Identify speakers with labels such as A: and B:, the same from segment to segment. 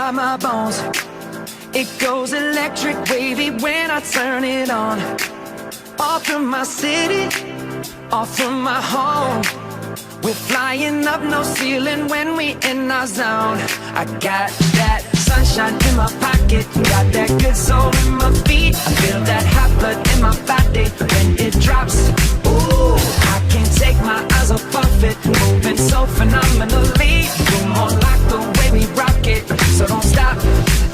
A: inside my bones. It goes electric wavy when I turn it on. Off from my city, off from my home. We're flying up no ceiling when we in our zone. I got that sunshine in my pocket, got that good soul in my feet. I feel that hot blood in my body when it drops. Ooh, I can't take my eyes off of it, moving so phenomenally. You're more like the way we rock it, so don't stop.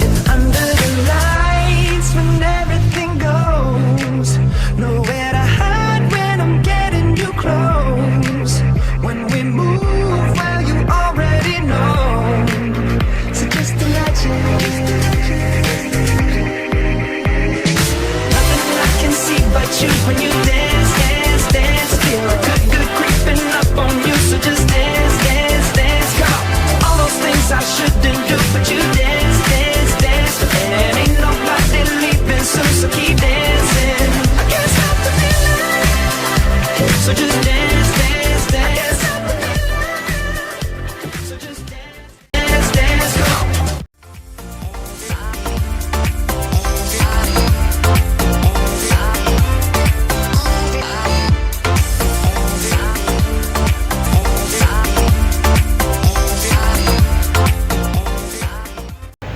A: And under the lights when everything goes, nowhere to hide when I'm getting you close. When we move, well, you already know. So just imagine. Nothing I can see but you when you dance, dance, dance. Feel a good, good creeping up on you. So just dance, dance, dance. Come on. All those things I shouldn't do, but you dance, dance, dance. And ain't nobody leaving soon, so keep dancing. I can't stop the feeling. So just dance, dance, dance. So just dance, dance, dance. Come on.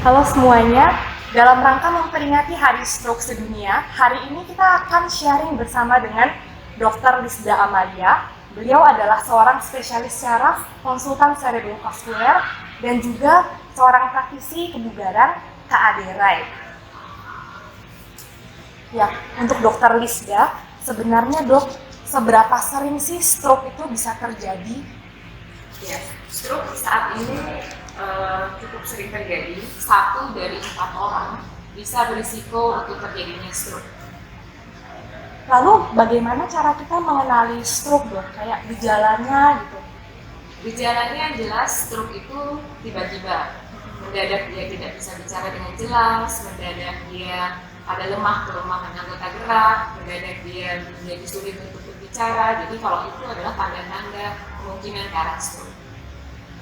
B: Halo semuanya, dalam rangka memperingati Hari Stroke Sedunia, hari ini kita akan sharing bersama dengan Dr. Lisda Amalia. Beliau adalah seorang spesialis syaraf, konsultan cerebrovaskuler, dan juga seorang praktisi kebugaran KAD Rai. Ya, untuk Dr. Lisda, sebenarnya dok, seberapa sering sih stroke itu bisa terjadi?
C: Ya, stroke saat ini cukup sering terjadi. 1 dari 4 orang bisa berisiko untuk terjadinya stroke.
B: Lalu bagaimana cara kita mengenali stroke dok? Kayak gejalanya gitu.
C: Gejalanya jelas stroke itu tiba-tiba. Mendadak dia tidak bisa bicara dengan jelas, mendadak dia ada lemah kelemahan anggota gerak, mendadak dia menjadi sulit untuk berbicara. Jadi kalau itu adalah tanda-tanda kemungkinan ke arah stroke.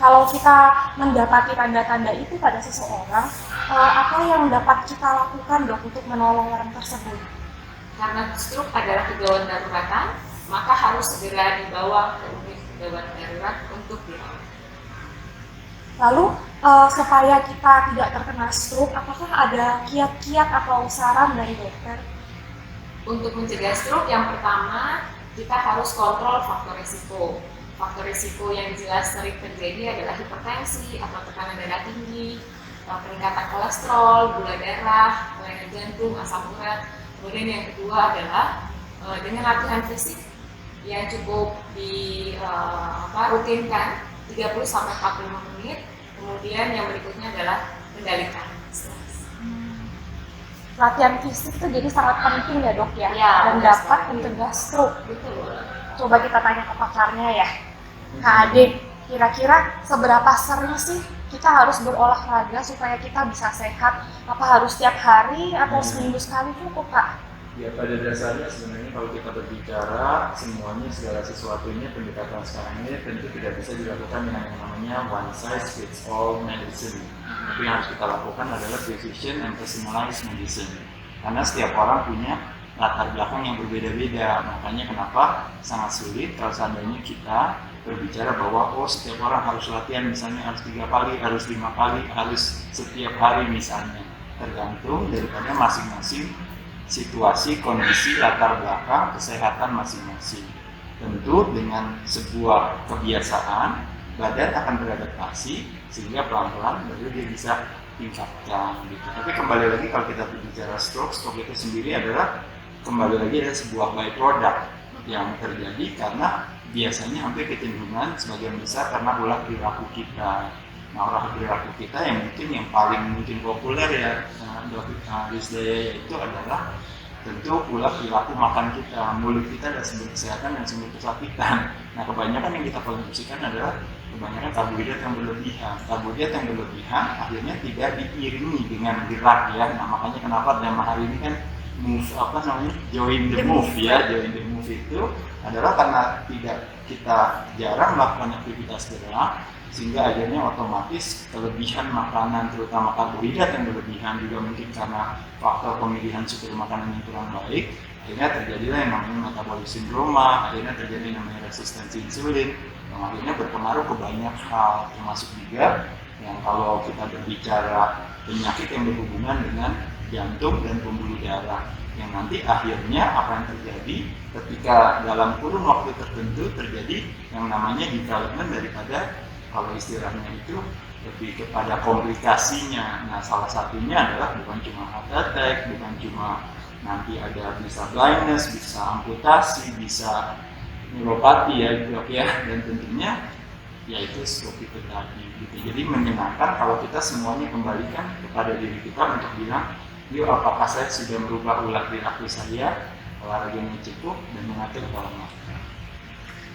B: Kalau kita mendapati tanda-tanda itu pada seseorang, apa yang dapat kita lakukan dok untuk menolong orang tersebut?
C: Karena stroke adalah kegawat daruratan, maka harus segera dibawa ke unit gawat darurat untuk dirawat.
B: Lalu supaya kita tidak terkena stroke, apakah ada kiat-kiat atau saran dari dokter?
C: Untuk mencegah stroke, yang pertama kita harus kontrol faktor risiko. Faktor risiko yang jelas sering terjadi adalah hipertensi atau tekanan darah tinggi, peningkatan kolesterol, gula darah, kelainan jantung, asam urat. Kemudian yang kedua adalah dengan latihan fisik yang cukup rutinkan 30-45 menit. Kemudian yang berikutnya adalah kendalikan stres.
B: Latihan fisik itu jadi sangat penting ya dok ya, dan dapat mencegah stroke.
C: Betul.
B: Coba kita tanya ke pakarnya ya. Kak Ade, kira-kira seberapa sering sih kita harus berolahraga supaya kita bisa sehat? Apa harus setiap hari atau seminggu sekali cukup Kak?
D: Ya, pada dasarnya sebenarnya kalau kita berbicara semuanya segala sesuatunya pendekatan sekarang ini tentu tidak bisa dilakukan dengan yang namanya one size fits all medicine. Tapi yang harus kita lakukan adalah precision and personalized medicine. Karena setiap orang punya latar belakang yang berbeda-beda. Makanya kenapa sangat sulit kalau seandainya kita berbicara bahwa setiap orang harus latihan, misalnya harus 3 kali, harus 5 kali, harus setiap hari misalnya. Tergantung daripada masing-masing situasi, kondisi, latar belakang, kesehatan masing-masing. Tentu dengan sebuah kebiasaan, badan akan beradaptasi sehingga pelan-pelan baru dia bisa tingkatkan gitu. Tapi kembali lagi kalau kita berbicara stroke itu sendiri adalah kembali lagi ada sebuah byproduct yang terjadi karena biasanya hampir kecenderungan sebagian besar karena ulah perilaku kita. Nah, ulah perilaku kita yang mungkin yang paling mungkin populer ya yaitu adalah tentu ulah perilaku makan kita. Mulut kita adalah sumber kesehatan dan sumber kesakitan. Nah, kebanyakan yang kita konsumsikan adalah kebanyakan karbohidrat yang berlebihan. Karbohidrat yang berlebihan akhirnya tidak diiringi dengan gerak ya. Nah, makanya kenapa tema hari ini kan move join the move ya, join the move itu adalah karena kita jarang melakukan aktivitas gerak, sehingga akhirnya otomatis kelebihan makanan, terutama karbohidrat yang berlebihan, juga mungkin karena faktor pemilihan sumber makanan yang kurang baik, akhirnya terjadilah yang namanya metabolik sindroma, akhirnya terjadi namanya resistensi insulin, yang akhirnya berpengaruh ke banyak hal, termasuk juga yang kalau kita berbicara penyakit yang berhubungan dengan jantung dan pembuluh darah, yang nanti akhirnya apa yang terjadi ketika dalam kurun waktu tertentu terjadi yang namanya development daripada, kalau istilahnya itu lebih kepada komplikasinya. Nah, salah satunya adalah bukan cuma heart attack, bukan cuma nanti ada bisa blindness, bisa amputasi, bisa neuropati ya, dan tentunya yaitu stroke itu tadi gitu. Jadi menyenangkan kalau kita semuanya kembalikan kepada diri kita untuk bilang, yuk apakah saya sudah merubah ulah perilaku saya, olahraganya cukup, dan mengatur pola makan.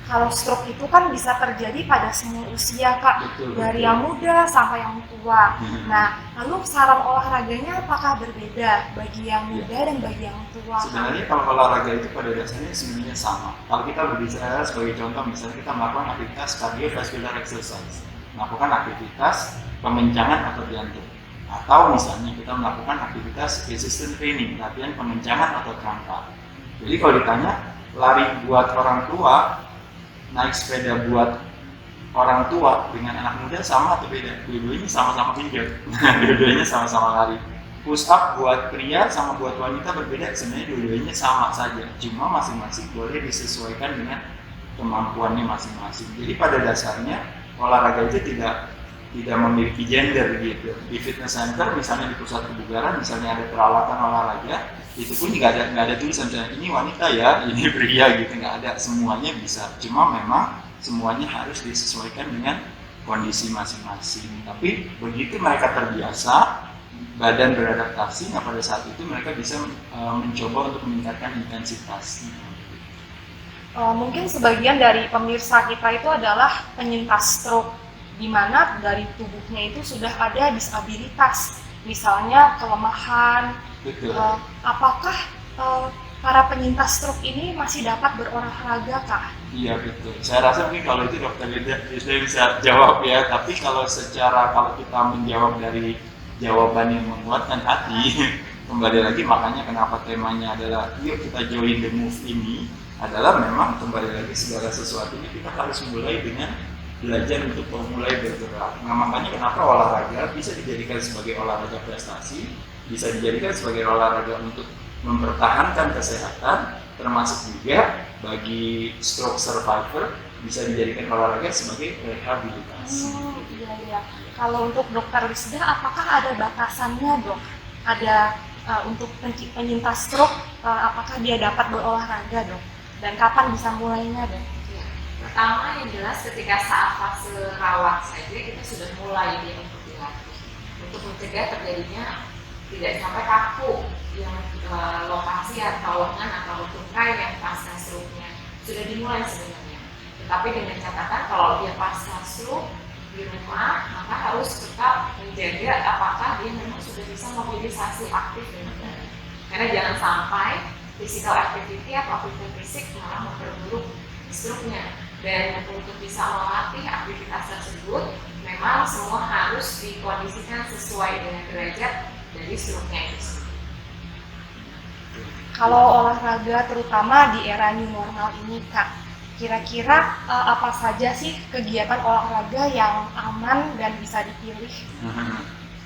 B: Kalau stroke itu kan bisa terjadi pada semua usia, Kak,
D: Betul,
B: dari
D: betul.
B: yang muda sampai yang tua.
D: Hmm.
B: Nah, lalu saran olahraganya apakah berbeda bagi yang muda dan bagi yang tua, Kak?
D: Sebenarnya kalau olahraga itu pada dasarnya sebenarnya sama. Kalau kita berbicara sebagai contoh, misalnya kita melakukan aktivitas cardiovascular exercise, melakukan aktivitas pemencangan otot jantung, atau misalnya kita melakukan aktivitas resistance training, latihan pemencangan otot rangka. Jadi kalau ditanya lari buat orang tua, naik sepeda buat orang tua dengan anak muda sama atau beda? Dua-duanya sama-sama genjot. Dua-duanya sama-sama lari. Push up buat pria sama buat wanita berbeda, sebenarnya dua-duanya sama saja. Cuma masing-masing boleh disesuaikan dengan kemampuannya masing-masing. Jadi pada dasarnya olahraga itu tidak memiliki gender gitu. Di fitness center misalnya, di pusat kebugaran misalnya ada peralatan olahraga, itu pun nggak ada tulisan misalnya ini wanita ya, ini pria gitu, nggak ada, semuanya bisa. Cuma memang semuanya harus disesuaikan dengan kondisi masing-masing. Tapi begitu mereka terbiasa, badan beradaptasi, nah pada saat itu mereka bisa mencoba untuk meningkatkan intensitas.
B: Mungkin sebagian dari pemirsa kita itu adalah penyintas stroke, di mana dari tubuhnya itu sudah ada disabilitas, misalnya kelemahan.
D: Betul.
B: Apakah para penyintas stroke ini masih dapat berolahraga, Kak?
D: Iya betul. Saya rasa mungkin kalau itu dokter Lida bisa jawab ya. Tapi kalau kita menjawab dari jawaban yang menguatkan hati, kembali lagi makanya kenapa temanya adalah yuk kita join the move ini, adalah memang kembali lagi segala sesuatu ini kita harus mulai dengan belajar untuk memulai bergerak. Nah makanya kenapa olahraga bisa dijadikan sebagai olahraga prestasi, bisa dijadikan sebagai olahraga untuk mempertahankan kesehatan, termasuk juga bagi stroke survivor bisa dijadikan olahraga sebagai rehabilitasi.
B: Iya. Kalau untuk dokter Lisda, apakah ada batasannya, dok? Ada untuk penyintas stroke, apakah dia dapat berolahraga, dok? Dan kapan bisa mulainya, dok?
C: Pertama yang jelas ketika saat fase rawat saja kita sudah mulai dia untuk dilatih untuk mencegah terjadinya tidak sampai kaku yang lokasi atau lengan atau tungkai yang pasca stroke-nya sudah dimulai sebenarnya. Tetapi dengan catatan kalau dia pasca stroke di rumah maka harus tetap menjaga apakah dia memang sudah bisa mobilisasi aktif dengan baik. Karena jangan sampai physical activity atau aktivitas fisik malah memperburuk stroke-nya. Dan untuk bisa melatih aktivitas tersebut memang semua harus dikondisikan sesuai dengan derajat dari stroke-nya itu.
B: Kalau olahraga terutama di era new normal ini, Kak, kira-kira apa saja sih kegiatan olahraga yang aman dan bisa dipilih?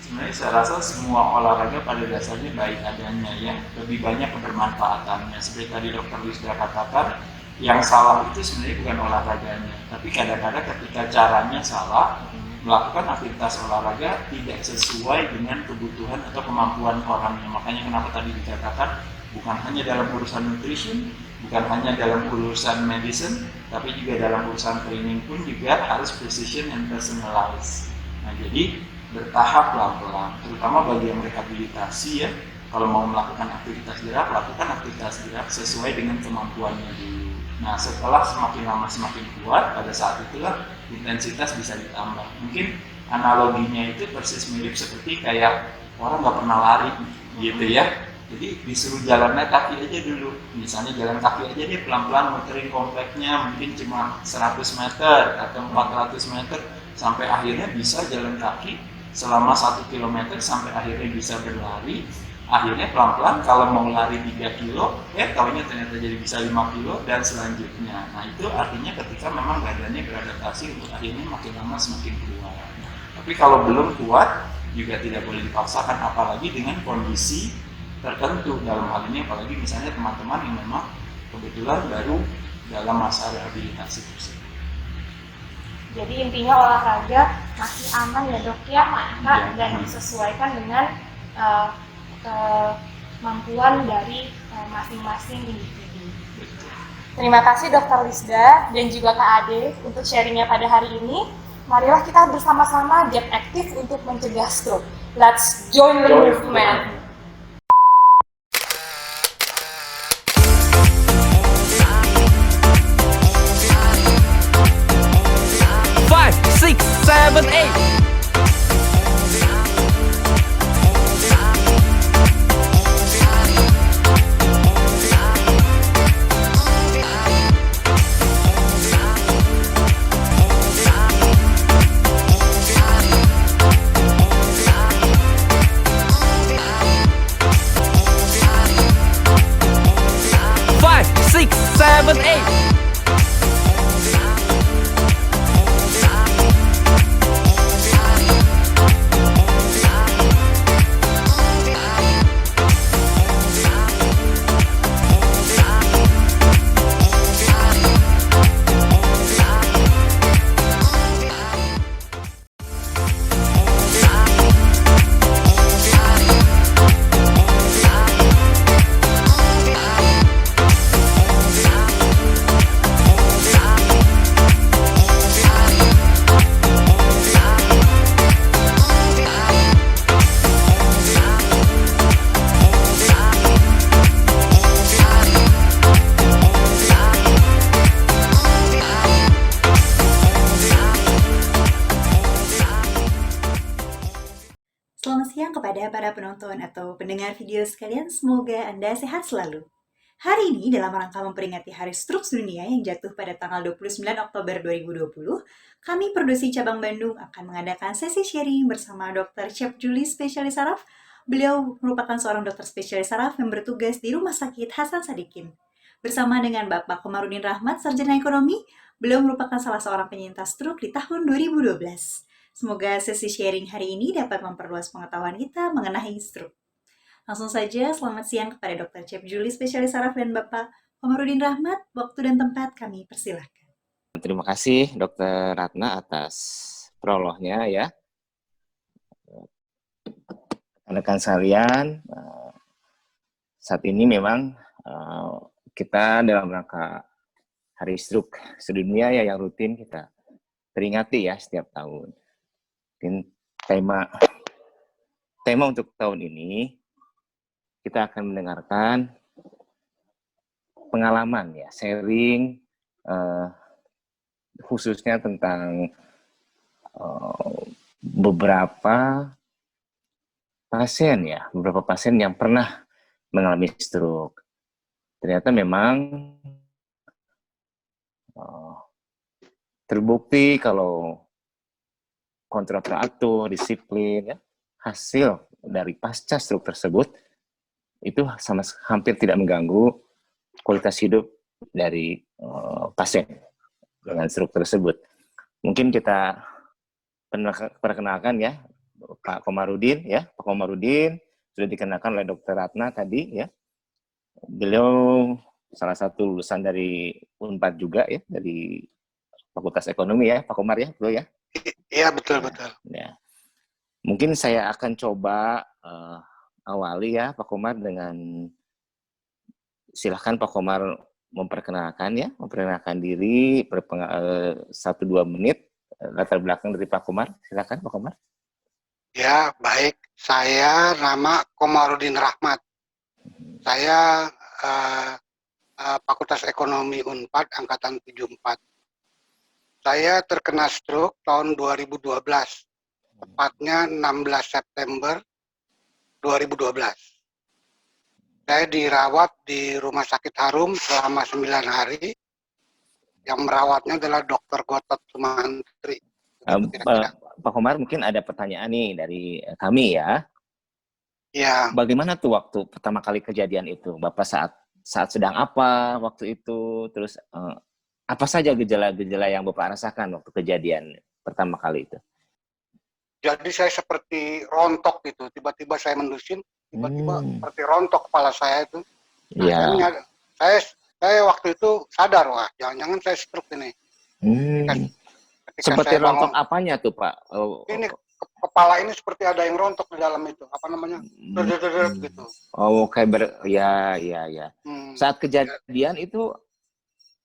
D: Sebenarnya saya rasa semua olahraga pada dasarnya baik adanya ya, lebih banyak kebermanfaatannya. Seperti tadi Dr. Lisda katakan, yang salah itu sebenarnya bukan olahraganya, tapi kadang-kadang ketika caranya salah, melakukan aktivitas olahraga tidak sesuai dengan kebutuhan atau kemampuan orangnya. Makanya kenapa tadi dikatakan bukan hanya dalam urusan nutrition, bukan hanya dalam urusan medicine, tapi juga dalam urusan training pun juga harus precision and personalized. Nah jadi bertahap pelan-pelan, terutama bagi yang rehabilitasi ya, kalau mau melakukan aktivitas gerak, lakukan aktivitas gerak sesuai dengan kemampuannya dulu. Nah setelah semakin lama semakin kuat, pada saat itulah intensitas bisa ditambah. Mungkin analoginya itu persis mirip seperti kayak orang nggak pernah lari gitu ya. Jadi disuruh jalannya kaki aja dulu, misalnya jalan kaki aja dia pelan-pelan muterin kompleknya mungkin cuma 100 meter atau 400 meter sampai akhirnya bisa jalan kaki selama 1 kilometer sampai akhirnya bisa berlari. Akhirnya pelan-pelan kalau mau lari 3 kilo, tahunya ternyata jadi bisa 5 kilo dan selanjutnya. Nah itu artinya ketika memang badannya beradaptasi untuk akhirnya makin lama semakin kuat. Tapi kalau belum kuat juga tidak boleh dipaksakan, apalagi dengan kondisi tertentu. Dalam hal ini apalagi misalnya teman-teman yang memang kebetulan baru dalam masa rehabilitasi tersebut.
B: Jadi intinya olahraga masih aman ya dok ya, Kak,
D: Ya.
B: dan disesuaikan dengan kemampuan dari masing-masing individu. Terima kasih Dokter Lisda dan juga Kak Ade untuk sharingnya pada hari ini. Marilah kita bersama-sama get aktif untuk mencegah stroke. Let's join the movement.
A: Five, six, seven, eight. Five, six, seven, eight.
E: Selamat siang kepada para penonton atau pendengar video sekalian, semoga Anda sehat selalu. Hari ini dalam rangka memperingati Hari Stroke Sedunia yang jatuh pada tanggal 29 Oktober 2020, kami produksi cabang Bandung akan mengadakan sesi sharing bersama Dr. Chef Julie spesialis saraf. Beliau merupakan seorang dokter spesialis saraf yang bertugas di Rumah Sakit Hasan Sadikin. Bersama dengan Bapak Komarudin Rahmat, sarjana ekonomi, beliau merupakan salah seorang penyintas stroke di tahun 2012. Semoga sesi sharing hari ini dapat memperluas pengetahuan kita mengenai stroke. Langsung saja, selamat siang kepada Dr. Chef Julie, spesialis saraf, dan Bapak Komarudin Rahmat. Waktu dan tempat kami persilahkan.
F: Terima kasih Dr. Ratna atas prolognya ya. Rekan sekalian, saat ini memang kita dalam rangka Hari Stroke Sedunia ya yang rutin kita peringati ya setiap tahun. Mungkin tema untuk tahun ini kita akan mendengarkan pengalaman ya, sharing khususnya tentang beberapa pasien yang pernah mengalami stroke. Ternyata memang terbukti kalau kontrol teratur, disiplin, ya, hasil dari pasca stroke tersebut itu hampir tidak mengganggu kualitas hidup dari pasien dengan stroke tersebut. Mungkin kita perkenalkan ya Pak Komarudin ya. Pak Komarudin sudah dikenalkan oleh Dr. Ratna tadi ya. Beliau salah satu lulusan dari Unpad juga ya, dari Fakultas Ekonomi ya, Pak Komar ya, beliau ya.
G: Iya, betul.
F: Ya. Mungkin saya akan coba awali ya Pak Komar dengan silahkan Pak Komar memperkenalkan diri 1-2 menit latar belakang dari Pak Komar. Silakan Pak Komar.
G: Ya, baik. Saya Rama Komarudin Rahmat. Saya Fakultas Ekonomi Unpad angkatan 74. Saya terkena stroke tahun 2012, tepatnya 16 September 2012. Saya dirawat di Rumah Sakit Harum selama 9 hari. Yang merawatnya adalah Dokter Gotot Sumantri. Begitu kira-kira.
F: Pak Komar, mungkin ada pertanyaan nih dari kami ya.
G: Ya,
F: Bagaimana tuh waktu pertama kali kejadian itu? Bapak saat sedang apa waktu itu? Terus apa saja gejala-gejala yang Bapak rasakan waktu kejadian pertama kali itu?
G: jadi saya seperti rontok gitu. Tiba-tiba saya mendusin, tiba-tiba
F: Hmm,
G: seperti rontok kepala saya itu. Nah,
F: ya.
G: saya waktu itu sadar, wah, jangan-jangan saya stroke ini. Ketika,
F: Hmm.
G: ketika
F: Seperti
G: saya
F: rontok
G: bangun,
F: apanya tuh, Pak?
G: ini kepala ini seperti ada yang rontok di dalam itu. Apa namanya? Deret gitu.
F: Kayak ya, ya, ya.
G: Hmm.
F: Saat kejadian itu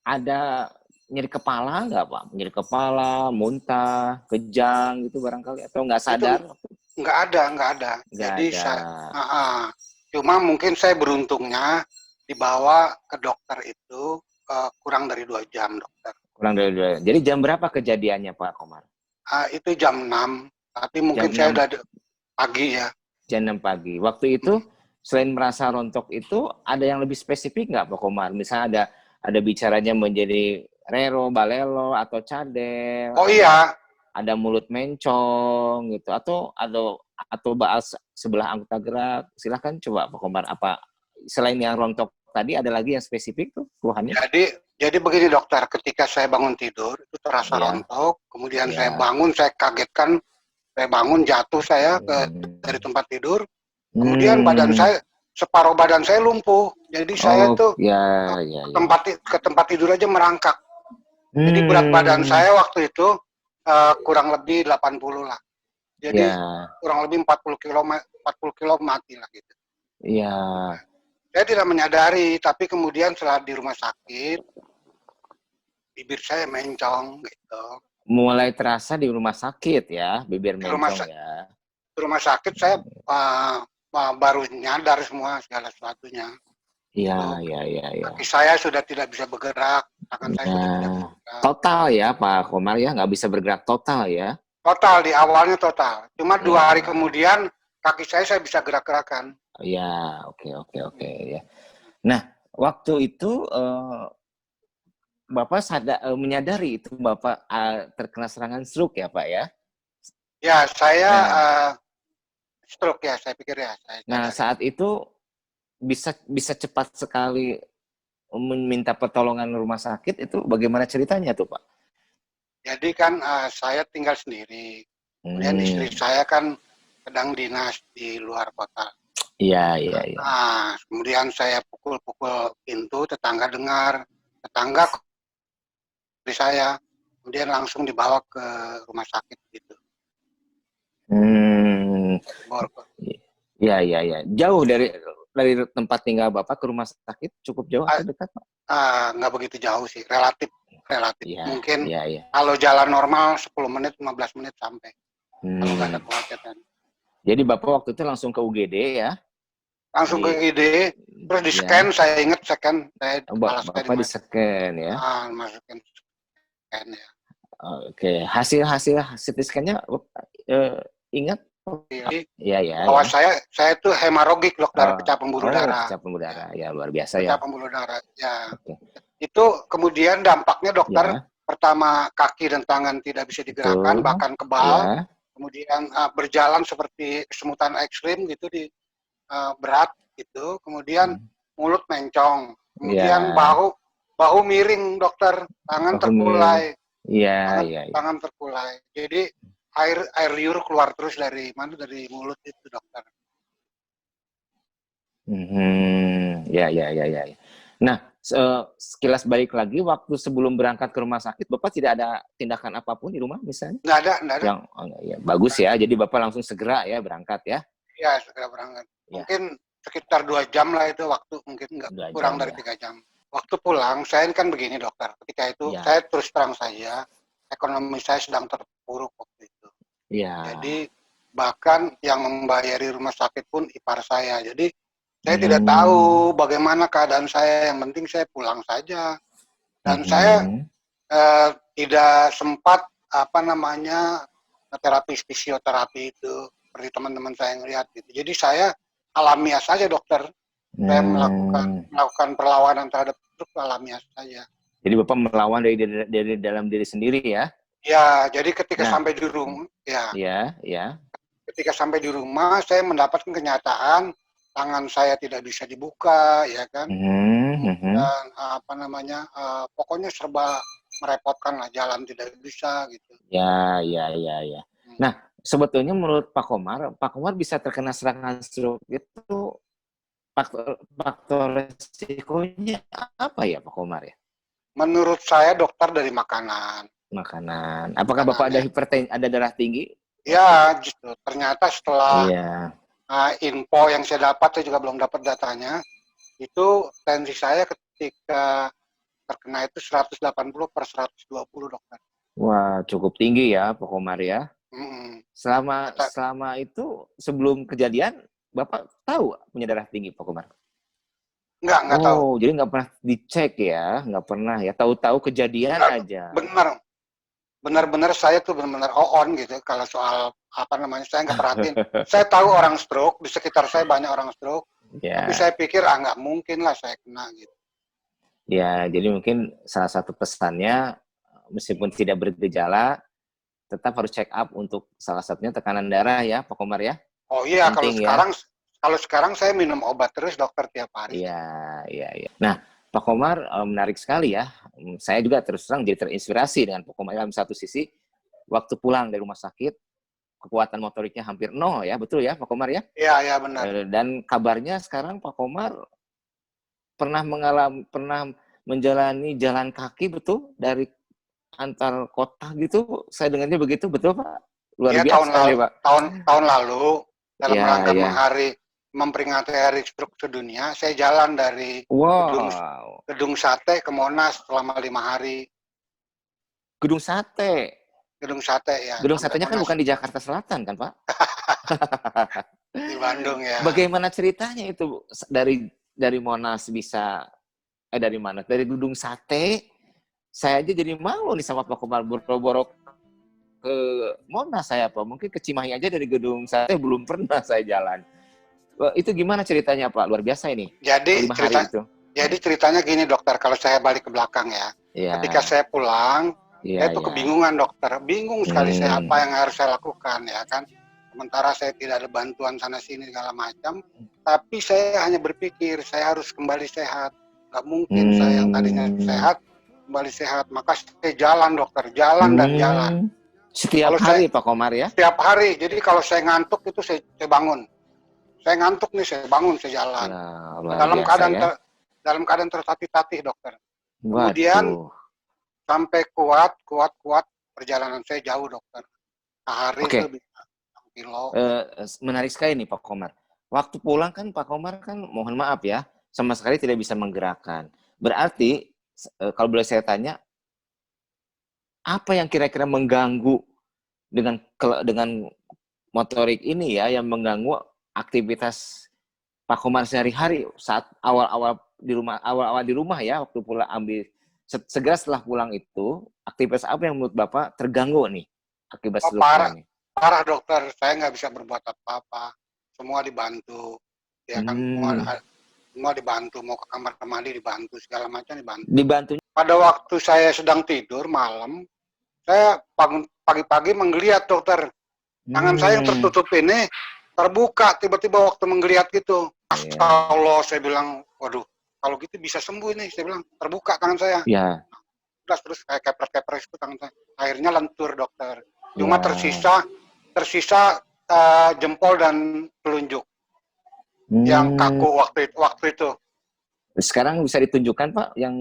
F: ada nyeri kepala nggak, Pak? Nyeri kepala, muntah, kejang gitu barangkali, atau nggak
G: Itu
F: sadar?
G: nggak ada.
F: Nggak
G: Jadi
F: ada.
G: cuma mungkin saya beruntungnya dibawa ke dokter itu kurang dari 2 jam, dokter.
F: Kurang dari 2. Jadi jam berapa kejadiannya, Pak Komar?
G: Itu jam 6, tapi mungkin
F: Jam
G: saya
F: 6,
G: udah pagi ya.
F: jam 6 pagi. Waktu itu selain merasa rontok itu ada yang lebih spesifik nggak, Pak Komar? Misalnya ada bicaranya menjadi rero, balelo, atau cadel,
G: Oh iya,
F: ada mulut mencong gitu, atau bahas sebelah anggota gerak. Silahkan coba Pak Komar, apa selain yang rontok tadi ada lagi yang spesifik tuh keluhannya?
G: jadi begini dokter, ketika saya bangun tidur itu terasa
F: Ya,
G: rontok, kemudian saya
F: ya.
G: bangun, saya kagetkan, saya bangun jatuh saya dari tempat tidur, kemudian separuh badan saya lumpuh, jadi saya tuh
F: Ya, ya, ya.
G: ke tempat tidur aja merangkak. Jadi berat badan saya waktu itu kurang lebih 80 lah. Jadi
F: Ya,
G: kurang lebih 40 kilo mati lah gitu.
F: ya.
G: Saya tidak menyadari, tapi kemudian setelah di rumah sakit, bibir saya mencong gitu.
F: Mulai terasa di rumah sakit ya, bibir
G: Di rumah,
F: mencong ya.
G: di rumah sakit saya baru nyadar semua segala sesuatunya.
F: Iya,
G: Itu
F: iya, iya, iya.
G: kaki saya sudah tidak bisa bergerak, tangan saya sudah tidak bisa
F: Nah,
G: bergerak.
F: total ya Pak Komar ya, nggak bisa bergerak total ya.
G: Total, di awalnya total. Cuma 2 hari
F: Ya,
G: kemudian kaki saya bisa gerak-gerakan.
F: ya, oke, oke, oke ya. Nah, waktu itu Bapak menyadari itu Bapak terkena serangan stroke ya Pak ya.
G: Ya, saya
F: Nah,
G: stroke ya, saya pikir ya. Saya
F: nah
G: sadari.
F: saat itu bisa cepat sekali meminta pertolongan rumah sakit, itu bagaimana ceritanya tuh Pak?
G: Jadi kan saya tinggal sendiri. Kemudian istri
F: Hmm,
G: saya kan sedang dinas di luar kota.
F: iya, iya, iya.
G: Kemudian saya pukul-pukul pintu, tetangga dengar, tetangga istri saya, kemudian langsung dibawa ke rumah sakit gitu.
F: Hmm,
G: Bor-
F: iya, iya, iya. Jauh dari tempat tinggal Bapak ke rumah sakit cukup jauh atau dekat, Pak?
G: Nggak begitu jauh sih, relatif.
F: Iya,
G: Mungkin
F: iya, iya.
G: kalau jalan normal 10 menit, 15 menit sampai. Kalau nggak ada
F: Hmm.
G: kemacetan.
F: Jadi Bapak waktu itu langsung ke UGD ya?
G: Langsung ke
F: Di,
G: ide, terus di scan,
F: ya.
G: saya ingat scan, saya kepala saya
F: Bapak di scan ya?
G: masukin scan ya.
F: Oke, hasil CT scan-nya ingat?
G: Jadi
F: Iya, ya,
G: bahwa
F: ya.
G: saya tuh hemarogik dokter, pecah pembuluh darah.
F: Pecah pembuluh
G: Ya,
F: darah. Ya, luar biasa
G: pecah
F: ya.
G: pembuluh darah. Ya,
F: Oke.
G: itu kemudian dampaknya dokter,
F: Ya,
G: pertama kaki dan tangan tidak bisa digerakkan,
F: betul.
G: bahkan kebal.
F: Ya.
G: Kemudian berjalan seperti kesemutan ekstrim gitu di berat gitu. Kemudian mulut mencong. Kemudian
F: Ya.
G: bahu miring dokter, tangan terkulai,
F: Iya, iya, iya.
G: tangan terkulai. Jadi air liur keluar terus dari mulut itu dokter.
F: Ya, ya, ya, ya. Nah, sekilas balik lagi, waktu sebelum berangkat ke rumah sakit, Bapak tidak ada tindakan apapun di rumah misalnya?
G: Nggak ada.
F: Ya, bagus ya, jadi Bapak langsung segera ya berangkat ya?
G: Ya, segera berangkat.
F: Ya.
G: Mungkin sekitar 2 jam lah itu waktu, mungkin nggak
F: 2
G: kurang
F: jam
G: dari
F: ya?
G: 3 jam. Waktu pulang, saya kan begini dokter, ketika itu
F: Ya.
G: saya terus terang saja, ekonomi saya sedang terpuruk waktu itu.
F: Ya.
G: Jadi bahkan yang membayari rumah sakit pun ipar saya. Jadi saya tidak tahu bagaimana keadaan saya, yang penting saya pulang saja. Dan saya tidak sempat terapi fisioterapi itu seperti teman-teman saya yang lihat gitu. Jadi saya alamiah saja dokter. Saya melakukan perlawanan terhadap stroke alamiah saja.
F: Jadi Bapak melawan dari dalam diri sendiri ya?
G: Ya, jadi ketika
F: Nah,
G: sampai di rumah,
F: ya.
G: ketika sampai di rumah saya mendapatkan kenyataan tangan saya tidak bisa dibuka, ya kan? Dan apa namanya, pokoknya serba merepotkan lah, jalan tidak bisa gitu.
F: Ya. Nah, sebetulnya menurut Pak Komar bisa terkena serangan stroke itu faktor resikonya apa ya Pak Komar ya?
G: Menurut saya dokter dari makanan.
F: Makanan. Apakah Bapak ada ada darah tinggi?
G: Ya, justru ternyata setelah
F: Iya.
G: info yang saya dapat, saya juga belum dapat datanya, itu tensi saya ketika terkena itu 180/120 dokter.
F: Wah, cukup tinggi ya Pak Komar ya.
G: Mm-mm.
F: Selama itu sebelum kejadian Bapak tahu punya darah tinggi Pak Komar?
G: Nggak tahu.
F: Oh, jadi nggak pernah dicek ya, nggak pernah ya. Tahu-tahu kejadian aja.
G: Benar-benar saya tuh benar-benar on gitu kalau soal apa namanya, saya nggak perhatiin. Saya tahu orang stroke, di sekitar saya banyak orang stroke, tapi saya pikir nggak mungkin lah saya kena gitu.
F: Ya, jadi mungkin salah satu pesannya, meskipun tidak bergejala, tetap harus check up untuk salah satunya tekanan darah ya, Pak Komar ya.
G: Oh iya,
F: penting
G: kalau sekarang saya minum obat terus dokter tiap hari.
F: Iya. Nah, Pak Komar menarik sekali ya. Saya juga terus terang jadi terinspirasi dengan Pak Komar. Dalam satu sisi, waktu pulang dari rumah sakit, kekuatan motoriknya hampir nol ya, betul ya Pak Komar ya?
G: Iya benar.
F: Dan kabarnya sekarang Pak Komar pernah menjalani jalan kaki betul dari antar kota gitu. Saya dengarnya begitu, betul Pak? Luar biasa sekali Pak.
G: Tahun lalu dalam rangka memperingati Hari Stroke Sedunia, saya jalan dari Gedung Sate ke Monas selama 5 hari.
F: Gedung Sate ya. Gedung Satenya kan bukan di Jakarta Selatan kan Pak?
G: Di Bandung ya.
F: Bagaimana ceritanya itu dari Monas bisa dari mana? Dari Gedung Sate. Saya aja jadi malu nih sama Pak Komar, boro-boro ke Monas saya Pak. Mungkin ke Cimahi aja dari Gedung Sate belum pernah saya jalan. Itu gimana ceritanya Pak? Luar biasa ini.
G: Jadi ceritanya gini dokter, kalau saya balik ke belakang ya. Ketika saya pulang, saya tuh kebingungan dokter. Bingung sekali saya apa yang harus saya lakukan ya kan. Sementara saya tidak ada bantuan sana sini segala macam. Tapi saya hanya berpikir saya harus kembali sehat. Gak mungkin saya yang tadinya sehat kembali sehat. Maka saya jalan dokter, jalan.
F: Setiap hari Pak Komar ya?
G: Setiap hari. Jadi kalau saya ngantuk itu saya bangun. Saya ngantuk nih, saya bangun, saya jalan. Dalam keadaan tertatih-tatih dokter. Kemudian sampai kuat perjalanan saya jauh dokter. Sehari itu bisa 6 kilo.
F: Menarik sekali nih Pak Komar. Waktu pulang kan Pak Komar kan mohon maaf ya, sama sekali tidak bisa menggerakkan. Berarti kalau boleh saya tanya, apa yang kira-kira mengganggu dengan motorik ini ya, yang mengganggu aktivitas Pak Komar sehari-hari saat awal-awal di rumah ya, waktu pulang segera setelah pulang itu, aktivitas apa yang menurut Bapak terganggu nih akibat stroke ini?
G: Parah dokter, saya nggak bisa berbuat apa-apa. Semua dibantu, ya kan? Semua dibantu, mau ke kamar mandi dibantu, segala macam dibantu. Pada waktu saya sedang tidur malam, saya pagi-pagi menggeliat dokter. Tangan saya yang tertutup ini terbuka tiba-tiba waktu menggeliat gitu. Allah, saya bilang, waduh, kalau gitu bisa sembuh ini. Saya bilang, terbuka tangan saya.
F: Iya.
G: Terus kayak kepres-kepres itu tangan saya. Akhirnya lentur dokter. Cuma tersisa jempol dan telunjuk yang kaku waktu itu.
F: Sekarang bisa ditunjukkan Pak, yang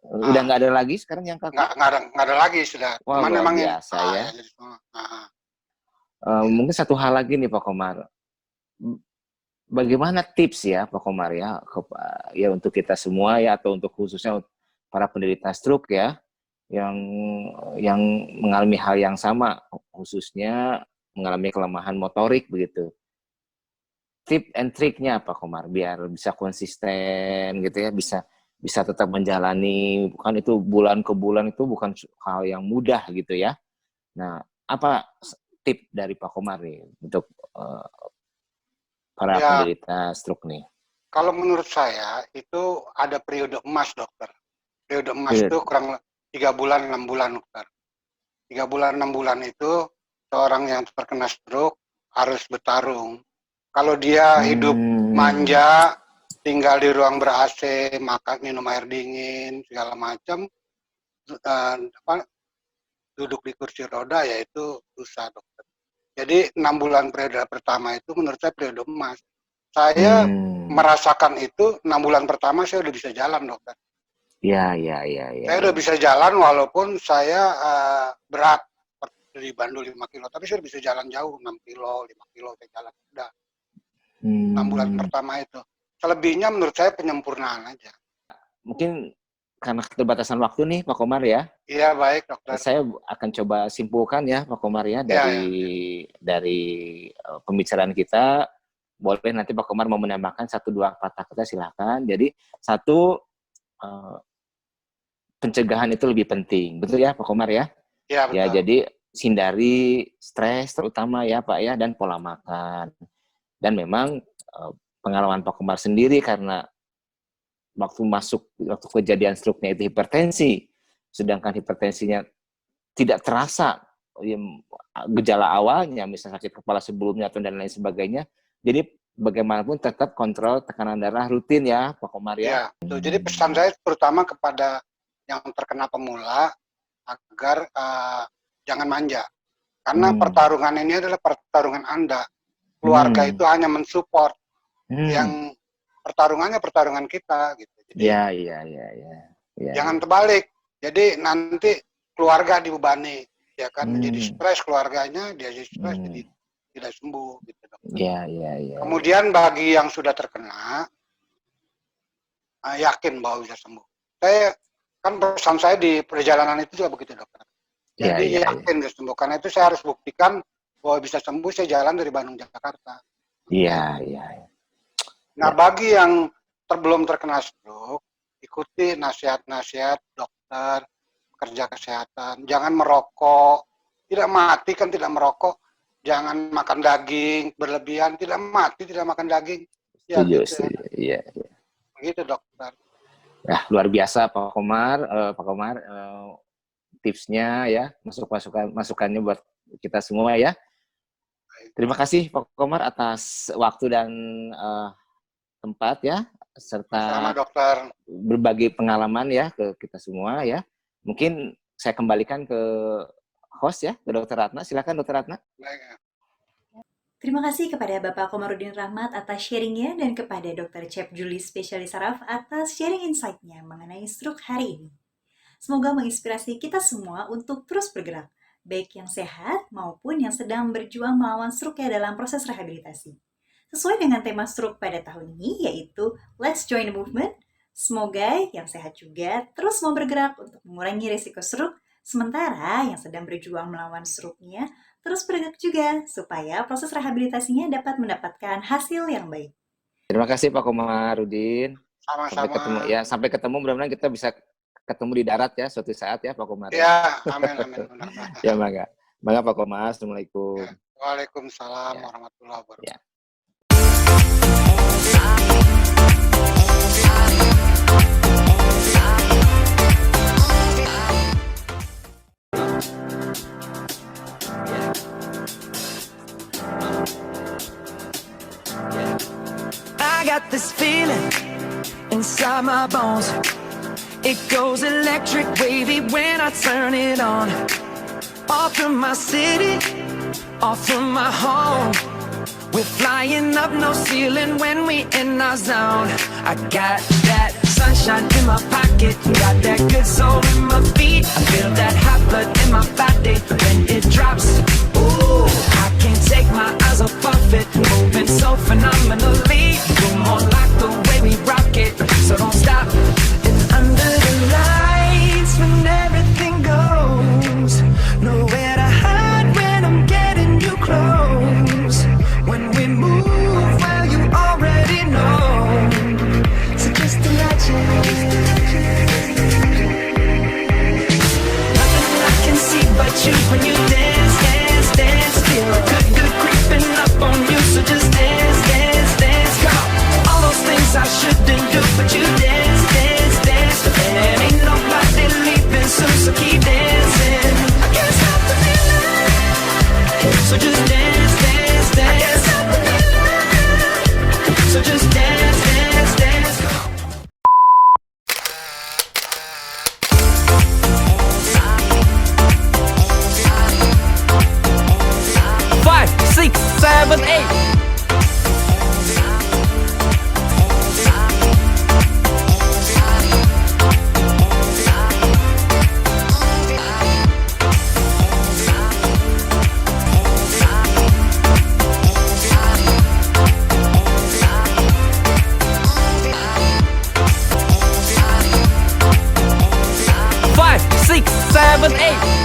F: udah nggak ada lagi sekarang yang kaku?
G: Nggak ada lagi sudah.
F: Wah, luar biasa ya. Mungkin satu hal lagi nih Pak Komar. Bagaimana tips ya Pak Komar ya, ya untuk kita semua ya, atau untuk khususnya para penderita stroke ya, yang mengalami hal yang sama, khususnya mengalami kelemahan motorik begitu. Tip and triknya Pak Komar biar bisa konsisten gitu ya, bisa tetap menjalani, bukan itu bulan ke bulan itu bukan hal yang mudah gitu ya. Nah, apa tip dari Pak Komar nih untuk para penderita stroke nih?
G: Kalau menurut saya itu ada periode emas, dokter. Periode emas itu kurang 3 bulan 6 bulan, dokter. 3 bulan 6 bulan itu seorang yang terkena stroke harus bertarung. Kalau dia hidup manja, tinggal di ruang ber-AC, makan minum air dingin segala macam, duduk di kursi roda, ya itu susah, dokter. Jadi 6 bulan periode pertama itu menurut saya periode emas. Saya merasakan itu 6 bulan pertama saya udah bisa jalan, dokter.
F: Ya.
G: Saya udah bisa jalan walaupun saya berat di Bandung 5 kilo, tapi saya bisa jalan jauh 6 kilo, 5 kilo saya jalan udah. 6 bulan pertama itu. Selebihnya menurut saya penyempurnaan aja.
F: Mungkin karena keterbatasan waktu nih Pak Komar ya.
G: Iya, baik, dokter.
F: Saya akan coba simpulkan ya Pak Komar ya dari pembicaraan kita. Boleh nanti Pak Komar mau menambahkan 1-2 patah kata, silahkan. Jadi satu, pencegahan itu lebih penting, betul ya Pak Komar ya?
G: Iya, betul.
F: Ya, jadi hindari stres terutama ya Pak ya, dan pola makan. Dan memang pengalaman Pak Komar sendiri karena waktu kejadian stroke-nya itu hipertensi, sedangkan hipertensinya tidak terasa gejala awalnya, misalnya sakit kepala sebelumnya atau dan lain sebagainya. Jadi bagaimanapun tetap kontrol tekanan darah rutin ya Pak Komar ya.
G: Ya, jadi pesan saya terutama kepada yang terkena pemula agar jangan manja. Karena pertarungan ini adalah pertarungan Anda. Keluarga itu hanya mensupport. Yang pertarungannya pertarungan kita gitu. Jadi,
F: iya.
G: Jangan terbalik. Jadi nanti keluarga dibebani, ya kan? Jadi stres keluarganya, dia jadi stres, jadi tidak sembuh gitu.
F: Iya.
G: Kemudian bagi yang sudah terkena, yakin bahwa bisa sembuh. Saya kan pesan saya di perjalanan itu juga begitu, dokter. Jadi yakin bisa sembuh. Karena itu saya harus buktikan bahwa bisa sembuh. Saya jalan dari Bandung Jakarta.
F: Iya.
G: Nah, bagi yang belum terkena stroke, ikuti nasihat-nasihat dokter, pekerja kesehatan. Jangan merokok. Tidak mati kan tidak merokok. Jangan makan daging berlebihan. Tidak mati tidak makan daging. Ya, gitu.
F: Iya.
G: Begitu, dokter.
F: Nah, luar biasa Pak Komar. Tipsnya ya, masukannya buat kita semua ya. Terima kasih Pak Komar atas waktu dan tempat ya, serta
G: sama dokter
F: berbagi pengalaman ya ke kita semua ya. Mungkin saya kembalikan ke host ya, ke Dr. Ratna. Silakan Dr. Ratna.
E: Terima kasih kepada Bapak Komarudin Rahmat atas sharingnya dan kepada Dr. Cep Juli spesialis saraf atas sharing insight-nya mengenai stroke hari ini. Semoga menginspirasi kita semua untuk terus bergerak, baik yang sehat maupun yang sedang berjuang melawan stroke dalam proses rehabilitasi. Sesuai dengan tema stroke pada tahun ini, yaitu Let's Join the Movement. Semoga yang sehat juga terus mau bergerak untuk mengurangi risiko stroke, sementara yang sedang berjuang melawan stroke-nya terus bergerak juga, supaya proses rehabilitasinya dapat mendapatkan hasil yang baik.
F: Terima kasih Pak Komarudin.
G: Sama-sama.
F: Sampai ketemu, mudah-mudahan kita bisa ketemu di darat ya suatu saat ya Pak Komar.
G: Ya, amin.
F: Ya, Bangga Pak Komar. Assalamualaikum.
G: Ya. Waalaikumsalam warahmatullahi wabarakatuh.
F: Ya.
A: I got this feeling inside my bones. It goes electric wavy when I turn it on. Off from my city, off from my home. We're flying up, no ceiling when we in our zone. I got that sunshine in my pocket, got that good soul in my feet. I feel that hot blood in my body when it drops. Ooh, I can't take my eyes off of it, moving so phenomenally. You're more like the way we rock it, so don't stop. And under the lights, when everything goes, nowhere to hide when I'm getting you close. When we move, well, you already know. So just imagine. Nothing I can see but you when you dance, dance, dance. Feel good, good creeping up on you. So just dance, dance, dance. Come on. All those things I shouldn't do, but you dance, dance, dance. And ain't nobody leaving soon, so keep dancing. I can't stop the feeling, so just dance, dance, dance. I can't stop the feeling, so just dance, dance, dance. Come on.
H: 5, 6, 7, 8. 5, 6, 7, 8.